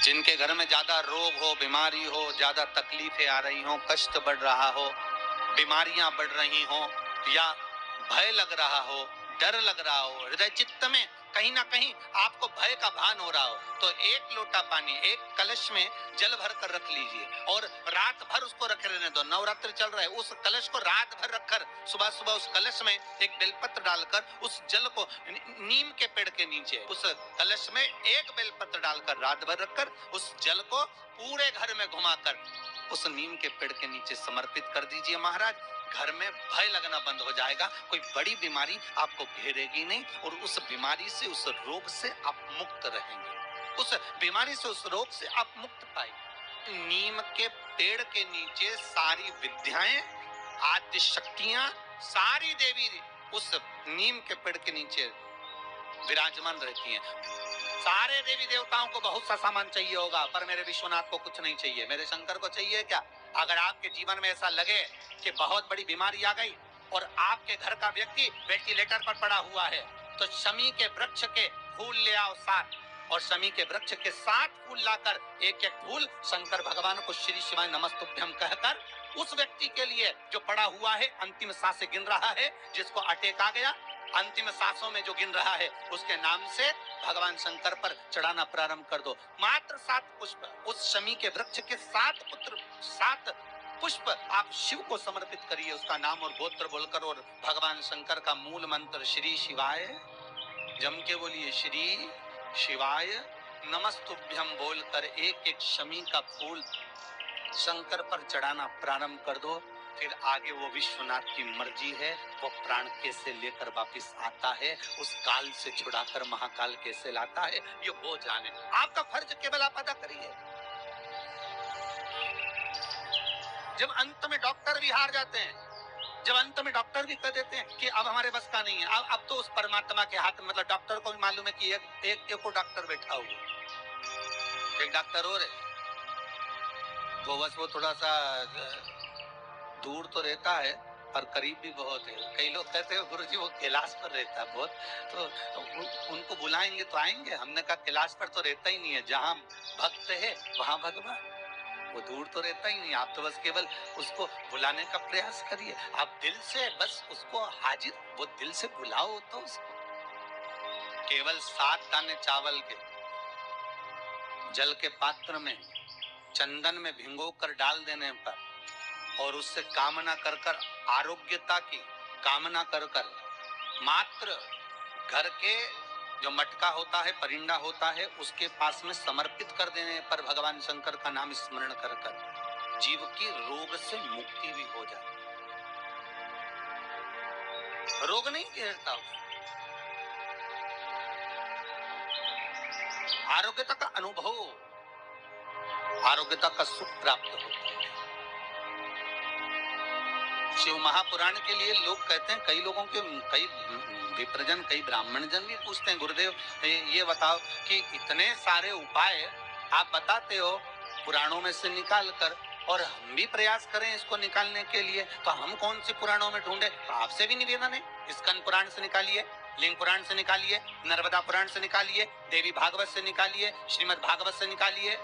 जिनके घर में ज्यादा रोग हो, बीमारी हो, ज्यादा तकलीफें आ रही हो, कष्ट बढ़ रहा हो, बीमारियां बढ़ रही हो, या भय लग रहा हो, डर लग रहा हो, हृदय चित्त में कहीं ना कहीं आपको भय का भान हो रहा हो, तो एक लोटा पानी, एक कलश में जल भर कर रख लीजिए और रात भर उसको रखे रहने दो। नवरात्र चल रहा है, उस कलश को रात भर रखकर सुबह सुबह उस कलश में एक बेलपत्र डालकर उस जल को नीम के पेड़ के नीचे उस कलश में एक बेलपत्र डालकर रात भर रखकर उस जल को पूरे घर में घुमाकर उस नीम के पेड़ के नीचे समर्पित कर दीजिए। महाराज, घर में भय लगना बंद हो जाएगा, कोई बड़ी बीमारी आपको घेरेगी नहीं और उस बीमारी से, उस रोग से आप मुक्त रहेंगे, उस बीमारी से, उस रोग से आप मुक्त पाएंगे। नीम के पेड़ के नीचे सारी विद्याएं, आद्य शक्तियां, सारी देवी उस नीम के पेड़ के नीचे विराजमान रहती हैं। सारे देवी देवताओं को बहुत सा सामान चाहिए होगा, पर मेरे विश्वनाथ को कुछ नहीं चाहिए, मेरे शंकर को चाहिए क्या? अगर आपके जीवन में ऐसा लगे कि बहुत बड़ी बीमारी आ गई और आपके घर का व्यक्ति वेंटिलेटर पर पड़ा हुआ है, तो शमी के वृक्ष के फूल ले आओ 7, और शमी के वृक्ष के 7 फूल लाकर एक एक फूल शंकर भगवान को श्री शिवाय नमस्तुभ्यम कहकर उस व्यक्ति के लिए जो पड़ा हुआ है, अंतिम सांसें गिन रहा है, जिसको अटैक आ गया, अंतिम सांसों में जो गिन रहा है, उसके नाम से भगवान शंकर पर चढ़ाना प्रारंभ कर दो। मात्र 7 पुष्प, उस शमी के वृक्ष के 7 पुष्प आप शिव को समर्पित करिए, उसका नाम और गोत्र बोलकर, और भगवान शंकर का मूल मंत्र श्री शिवाय, जम के बोलिए श्री शिवाय नमस्तुभ्यम बोलकर एक एक शमी का फूल शंकर पर चढ़ाना प्रारंभ कर दो। फिर आगे वो विश्वनाथ की मर्जी है, वो प्राण कैसे लेकर वापिस आता है, उस काल से छुड़ाकर महाकाल कैसे लाता है, ये वो जाने। आपका फर्ज केवल आप अदा करिए। जब अंत में डॉक्टर भी हार जाते हैं, जब अंत में डॉक्टर भी कह देते हैं कि अब हमारे बस का नहीं है, अब तो उस परमात्मा के हाथ में, मतलब डॉक्टर को भी मालूम है कि एक को डॉक्टर बैठा हुआ, एक डॉक्टर और है, वो बस वो थोड़ा सा दूर तो रहता है और करीब भी बहुत है। कई लोग कहते हैं गुरुजी वो कैलाश पर रहता है बहुत, तो उनको बुलाएंगे तो आएंगे। हमने कहा कैलाश पर तो रहता ही नहीं है, जहाँ भक्त है वहाँ भगवान, वो दूर तो रहता ही नहीं। आप तो बस केवल उसको बुलाने का प्रयास करिए, आप दिल से बस उसको हाजिर, वो दिल से बुलाओ तो उसको। केवल 7 दाने चावल के जल के पात्र में चंदन में भिगो कर डाल देने पर और उससे कामना कर कर, आरोग्यता की कामना कर कर, मात्र घर के जो मटका होता है, परिंदा होता है, उसके पास में समर्पित कर देने पर भगवान शंकर का नाम स्मरण कर कर जीव की रोग से मुक्ति भी हो जाए। रोग नहीं घेरता, आरोग्यता का अनुभव, आरोग्यता का सुख प्राप्त होता है। शिव महापुराण के लिए लोग कहते हैं, कई लोगों के, कई विप्रजन, कई ब्राह्मण जन भी पूछते हैं, गुरुदेव ये बताओ कि इतने सारे उपाय आप बताते हो पुराणों में से निकाल कर, और हम भी प्रयास करें इसको निकालने के लिए, तो हम कौन से पुराणों में ढूंढे? तो आपसे भी निवेदन है, स्कंद पुराण से निकालिए, लिंग पुराण से निकालिए, नर्मदा पुराण से निकालिए, देवी भागवत से निकालिए, श्रीमद् भागवत से निकालिए,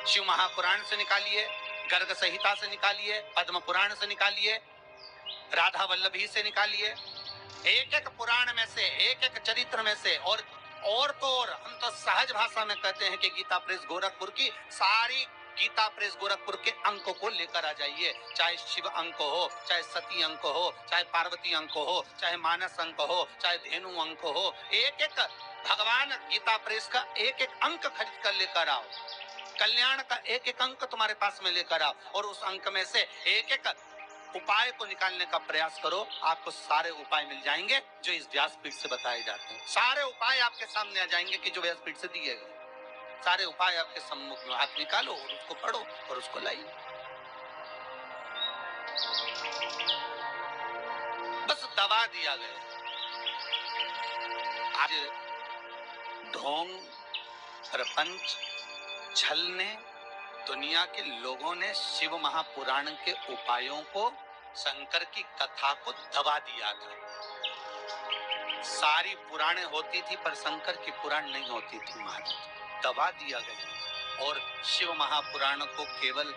शिव महापुराण से निकालिए, गर्ग संहिता से निकालिए, पद्म पुराण से निकालिए, राधा वल्लभी से निकालिए, एक एक पुराण में से, एक एक चरित्र में से, और तो और हम तो सहज भाषा में कहते हैं कि गीता प्रेस गोरखपुर की सारी गीता प्रेस गोरखपुर के अंकों को लेकर आ जाइए, चाहे शिव अंक हो, चाहे सती अंक हो, चाहे पार्वती अंक हो, चाहे मानस अंक हो, चाहे धेनु अंक हो, एक एक भगवान गीता प्रेस का एक एक अंक खरीद कर लेकर आओ, कल्याण का एक एक अंक तुम्हारे पास में लेकर आओ, और उस अंक में से एक एक उपाय को निकालने का प्रयास करो। आपको सारे उपाय मिल जाएंगे जो इस व्यासपीठ से बताए जाते हैं। सारे उपाय आपके सामने आ जाएंगे कि जो व्यासपीठ से दिए गए, सारे उपाय आपके सम्मुख में, आप निकालो और उसको पढ़ो और उसको लाइए। बस दबा दिया गया। आज ढोंग, प्रपंच, छल ने, दुनिया के लोगों ने शिव महापुराण के उपायों को, शंकर की कथा को दबा दिया था। सारी पुराणें होती थी पर शंकर की पुराण नहीं होती थी महाराज, दबा दिया गया। और शिव महापुराण को केवल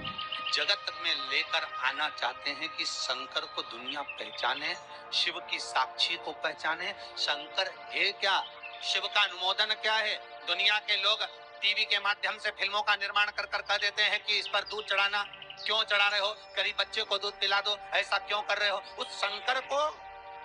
जगत में लेकर आना चाहते हैं कि शंकर को दुनिया पहचाने, शिव की साक्षी को पहचाने। शंकर है क्या, शिव का अनुमोदन क्या है। दुनिया के लोग टीवी के माध्यम से फिल्मों का निर्माण कर कर कह देते हैं कि इस पर दूध चढ़ाना, क्यों चढ़ा रहे हो, गरीब बच्चे को दूध पिला दो, ऐसा क्यों कर रहे हो। उस शंकर को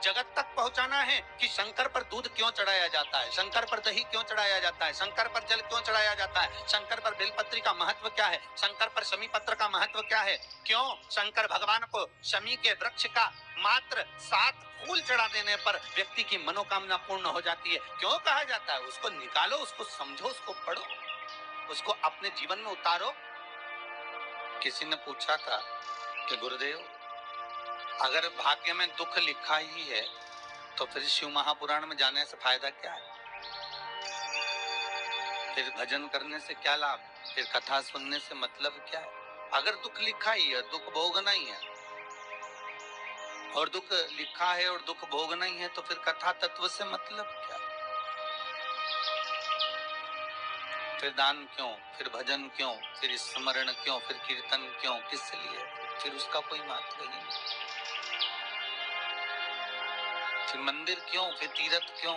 जगत तक पहुंचाना है कि शंकर पर दूध क्यों चढ़ाया जाता है, शंकर पर दही क्यों चढ़ाया जाता है, शंकर पर जल क्यों चढ़ाया जाता है, शंकर पर बेलपत्री का महत्व क्या है, शंकर पर शमी पत्र का महत्व क्या है, क्यों शंकर भगवान को शमी के वृक्ष का मात्र 7 फूल चढ़ा देने पर व्यक्ति की मनोकामना पूर्ण हो जाती है, क्यों कहा जाता है। उसको निकालो, उसको समझो, उसको पढ़ो, उसको अपने जीवन में उतारो। किसी ने पूछा था कि गुरुदेव, अगर भाग्य में दुख लिखा ही है तो फिर शिव महापुराण में जाने से फायदा क्या है, फिर भजन करने से क्या लाभ, फिर कथा सुनने से मतलब क्या है। अगर दुख लिखा ही है, दुख भोगना ही है, और दुख लिखा है और दुख भोगना ही है, तो फिर कथा तत्व से मतलब क्या, फिर दान क्यों, फिर भजन क्यों, फिर स्मरण क्यों, फिर कीर्तन क्यों, किस लिए, फिर उसका कोई महत्व ही नहीं। फिर मंदिर क्यों, फिर तीर्थ क्यों,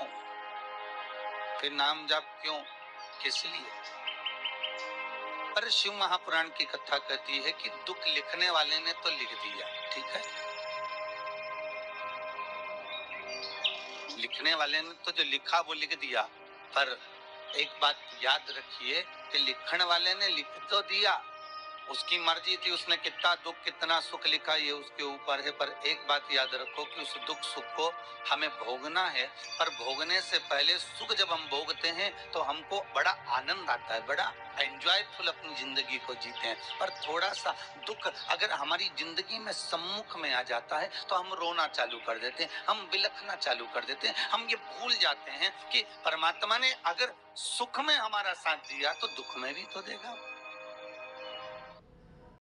फिर नाम जाप क्यों, किस लिए। पर शिव महापुराण की कथा कहती है कि दुख लिखने वाले ने तो लिख दिया, ठीक है, लिखने वाले ने तो जो लिखा वो लिख दिया, पर एक बात याद रखिए कि लिखने वाले ने लिख तो दिया, उसकी मर्जी थी, उसने कितना दुख कितना सुख लिखा ये उसके ऊपर है। पर एक बात याद रखो कि उस दुख सुख को हमें भोगना है, पर भोगने से पहले सुख जब हम भोगते हैं तो हमको बड़ा आनंद आता है, बड़ा एंजॉयफुल अपनी जिंदगी को जीते हैं। पर थोड़ा सा दुख अगर हमारी जिंदगी में सम्मुख में आ जाता है तो हम रोना चालू कर देते हैं, हम बिलखना चालू कर देते हैं, हम ये भूल जाते हैं कि परमात्मा ने अगर सुख में हमारा साथ दिया तो दुख में भी तो देगा।